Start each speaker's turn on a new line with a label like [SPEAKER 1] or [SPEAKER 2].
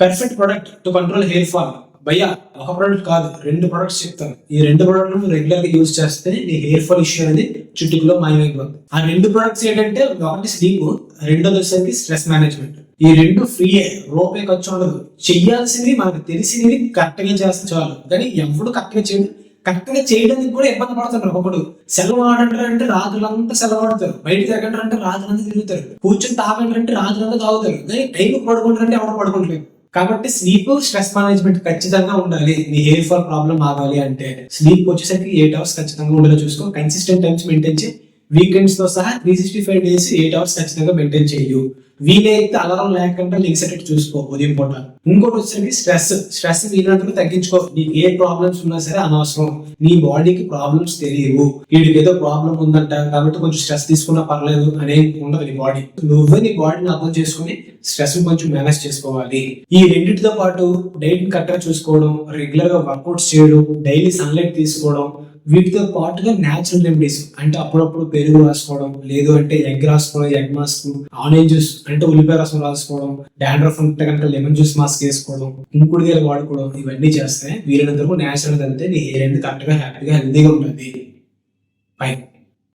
[SPEAKER 1] Perfect product to control hair fall. భయ్యా ఒక product కాదు, 2 ప్రొడక్ట్స్ చెప్తాను. ఈ 2 ప్రొడక్ట్ రెగ్యులర్ గా యూజ్ చేస్తే నీ హెయిర్ ఫాల్ ఇష్యూ అనేది చుట్టుకులో మాయమైపోతుంది. ఆ 2 ప్రొడక్ట్స్ ఏంటంటే, ఒకటి స్లీప్, రెండోది వచ్చేసరికి స్ట్రెస్ మేనేజ్మెంట్. ఈ 2 ఫ్రీయే, రూపాయి ఖర్చు ఉండదు. చెయ్యాల్సింది మనకు తెలిసింది కరెక్ట్ గా చేస్తే చాలు. కానీ ఎవడు కరెక్ట్ గా చేయడు. కరెక్ట్ గా చేయడానికి కూడా ఇబ్బంది పడుతున్నారు. ఒకప్పుడు సెలవు ఆడంటారంటే రాత్రులంతా సెలవు ఆడతారు, బయట తిరగంటారంటే రాత్రులంతా తిరుగుతారు, కూర్చొని తాగంటారంటే రాత్రులంతా తాగుతారు, కానీ టైం పడుకుంటారంటే ఎవరు పడుకుంటలేదు. కాబట్టి స్లీప్, స్ట్రెస్ మేనేజ్మెంట్ ఖచ్చితంగా ఉండాలి. నీ హెయిర్ ఫాల్ ప్రాబ్లం ఆగాలి అంటే స్లీప్ వచ్చేసరికి 8 అవర్స్ ఖచ్చితంగా ఉండేలా చూసుకో. కన్సిస్టెంట్ టైమ్స్ మెయింటైన్ చేయి. వీకెండ్స్ తో సహా 365 డేస్ 8 అవర్స్ ఖచ్చితంగా మెయింటైన్ చేయు. వీలైతే అలారం లేకుండా లెగ్సేటట్టు చూసుకో ఉదయం పూట. ఇంకోటి వచ్చేసరికి స్ట్రెస్ వీలైనందుకు తగ్గించుకో. నీకు ఏ ప్రాబ్లమ్స్ ఉన్నా సరే అనవసరం. నీ బాడీకి ప్రాబ్లమ్స్ తెలియవు. వీడికి ఏదో ప్రాబ్లం ఉందంట కాబట్టి కొంచెం స్ట్రెస్ తీసుకున్నా పర్లేదు అనేది ఉండదు. నీ బాడీ, నువ్వే నీ బాడీని అర్థం చేసుకుని స్ట్రెస్ కొంచెం మేనేజ్ చేసుకోవాలి. ఈ రెండింటితో పాటు డైట్ కరెక్ట్ గా చూసుకోవడం, రెగ్యులర్ గా వర్కౌట్స్ చేయడం, డైలీ సన్లైట్ తీసుకోవడం, వీటితో పాటుగా న్యాచురల్ రెమెడీస్ అంటే అప్పుడప్పుడు పెరుగు రాసుకోవడం, లేదు అంటే ఎగ్ రాసుకోవడం, ఎగ్ మాస్క్, ఆనియన్ జ్యూస్ అంటే ఉల్లిపాయ రసం రాసుకోవడం, డాండ్రఫ్ ఉంటే కనుక లెమన్ జ్యూస్ మాస్క్ వేసుకోవడం, ఇంకుడుగాయలు వాడుకోవడం, ఇవన్నీ చేస్తే వీలైనంత వరకు న్యాచురల్ అంటే నీ హెయిర్ అనేది కరెక్ట్ గా హ్యాపీగా హెల్తీగా ఉంటుంది.